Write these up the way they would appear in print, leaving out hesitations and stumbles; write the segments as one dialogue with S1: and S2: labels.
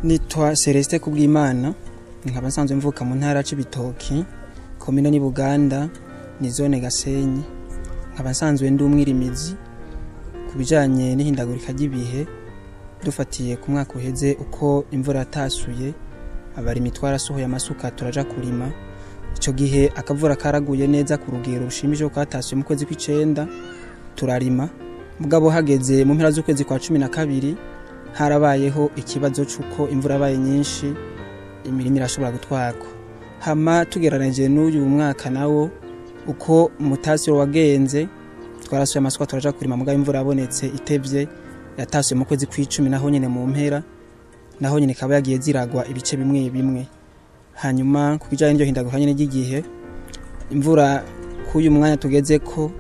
S1: Nitwa Celestin Kubwimana, nkaba nsanzwe mvuka mu ntara y'Ibitoki, komine ni Buganda, ni zone Gasenyi. Nkaba nsanzwe ndi umwirimizi kubijanye n'ihindagurika ry'ibihe, dufatiye ku mwaka uheze uko imvura yatasuye, abarimi twarasohoye amasuka turaja kurima. Ico gihe akavura karaguye neza ku rugero rushimije ko hatasuye mu kwezi kw'icenda turarima. Mugabo hageze mu mpera z'ukwezi kwa 12 harabayeho ikibazo cyuko imvura yabaye nyinshi, imirimo irashobora gutwarwa. Hama tugereranije n'uyu mwaka nawo uko mutasiro wagenze, twarasuye amasuka turaja kurima, mugabo imvura yabonetse itevye, yatasuye mu kwezi kw'icumi naho nyene mu mpera, naho nyene kaba yagiye ziragwa ibice bimwe bimwe. Hanyuma kukijanye n'iryo hindagurika nyene ry'igihe, imvura k'uyu mwanya tugeze ko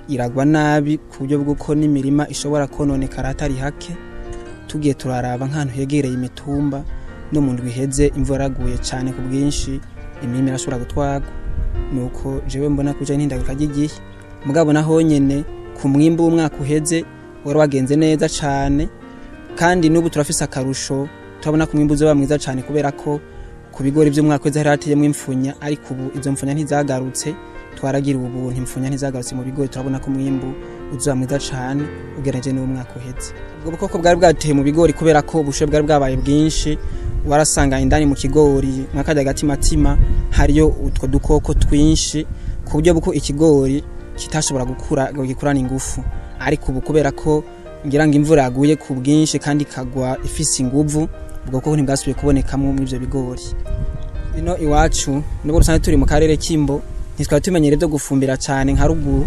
S1: iragwa nabi ku buryo bw'uko n'imirima ishobora kononekara atari hake. Tugiye turaraba nk'ahantu hegereye imitumba, no mu ndwi iheze imvura yaguye cyane ku bwinshi, imirima irashobora gutwarwa. Nuko jewe mbona kujanye n'ihindagurika ry'igihe, mugabo naho nyene ku mwimbu w'umwaka uheze wari wagenze neza cyane, kandi n'ubu turafise akarusho, turabona ko umwimbu uzoba mwiza cyane kubera ko ku bigori by'umwaka uheze hari hateyemwe imfunya, ariko ubu izo mfunya ntizagarutse. Twaragira ubu imfunya ntizagarutse mu bigori, turabona ko umwimbu uzoba mwiza cyane ugereranije n'umwaka uheze. Ubwo bukoko bwari bwateye mu bigori kubera ko ubushe bwari bwabaye bwinshi, warasanga indani mu kigori mwakajya gatimatima hariyo utwo dukoko twinshi, ku buryo buko ikigori kitashobora gukura gikurana ingufu. Ariko ubu kubera ko ngira ngo imvura yaguye ku bwinshi kandi kagwa ifise inguvu, ubwo bukoko ntibwasubiye kubonekamo mu ivyo bigori. Ino iwacu nubwo rusanzwe turi mu karere k'Imbo, ntitwari tumenyere byo gufumbira cyane nka ruguru,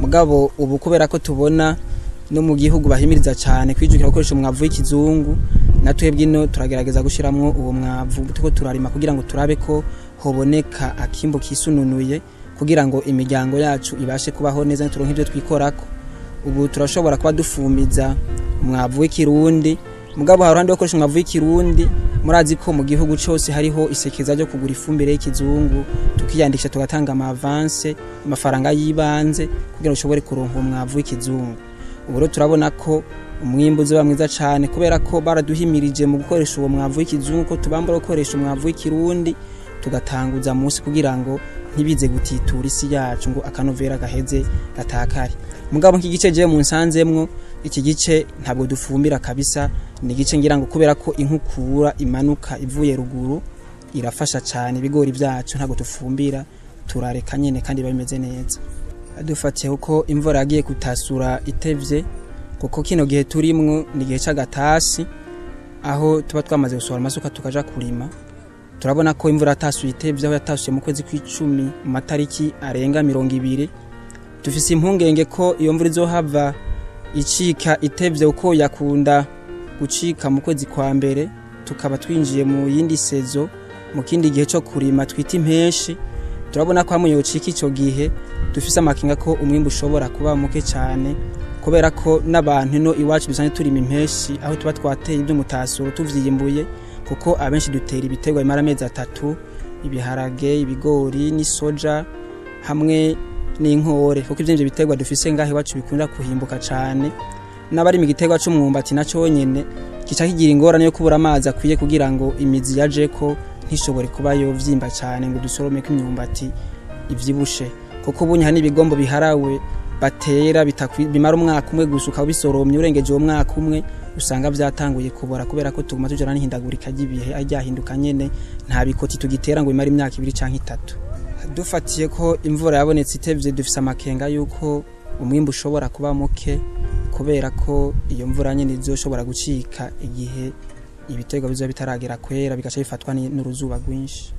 S1: mugabo ubu kubera ko tubona no mu gihugu bahimiriza cyane kwijukira gukoresha umwavu w'ikizungu, natwebwe ino turagerageza gushiramwo uwo mwavu, tuko turarima kugira ngo turabe ko hoboneka akimbo kisununuye, kugira ngo imiryango yacu ibashe kubaho neza turonke ivyo twikorako. Ubu turashobora kuba dufumbiza umwavu w'ikirundi, mugabo harandi gukoresha umwavu w'ikirundi. Murazi ko mu gihugu cyose hariho isekeza ryo kugura ifumbire y'ikizungu, tukiyandikisha tugatanga avance amafaranga yibanze kugira ngo ushobore kuronka umwavu w'ikizungu. Ubu rero turabona ko umwimbu uzoba mwiza cyane kubera ko baraduhimirije mu gukoresha uwo mwavu w'ikizungu, ko tubambara gukoresha umwavu w'ikirundi, tugatanguza munsi kugira ngo ntibize gutitura isi yacu ngo akanovera gaheze gatakare. Mugabo nk'igice je mu nsanzemwo, iki gice ntabwo dufumbira kabisa, ni gice ngira ngo kubera ko inkukura imanuka ivuye ruguru irafasha cyane ibigori byacu, ntabwo tufumbira, turareka nyene kandi bimeze neza. Dufatiye uko imvura yagiye kutasura itevye, kuko kino gihe turimwo ni gihe c'agatasi, aho tuba twamaze gusohora amasuka tukaja kurima. Turabona ko imvura yatasuye itevye, aho yatasuye mu kwezi kw'icumi mu matariki arenga 20. Dufise impungenge ko iyo mvura izohava icika itevye uko yakunda gucika mu kwezi kwa mbere, tukaba twinjiye mu yindi sezo, mu kindi gihe cyo kurima twita impeshi. Turabona ko hamwe yocika ico gihe, dufise amakinga ko umwimbu ushobora kuba muke cyane, kubera ko n'abantu no iwacu bisanye turima impeshi, aho tuba twateye ibyo mutasuro tuvyiyimbuye, kuko abenshi dutera ibiterwa imara amezi 3, ibiharage, ibigori n'isoja hamwe n'inkore, kuko ivyo biterwa dufise ngahe iwacu bikunda kuhimbuka cyane. N'abari mu giterwa c'umwumbati naco nyene kica kigira ingorane yo kubura amazi akwiye kugira ngo imizi yaje ko ntishobore kuba yo vyimba cyane ngo dusorome ko imyumbati ivyibushe, kuko bunya n'ibigombo biharawe batera bimara umwaka umwe gusa ukabisoromye, urengeje uwo mwaka umwe usanga vyatanguye kubora, kubera ko tuguma tujana n'ihindagurika ry'ibihe ajyahinduka nyene, nta bikoti tugitera ngo bimara imyaka 2 canke 3. Dufatiye ko imvura yabonetse itevye, dufise amakenga yuko umwimbu ushobora kuba muke, kubera ko iyo mvura nyene izoshobora gucika igihe ibiterwa bizoba bitaragera kwera, bigaca bifatwa n'uruzuba rwinshi.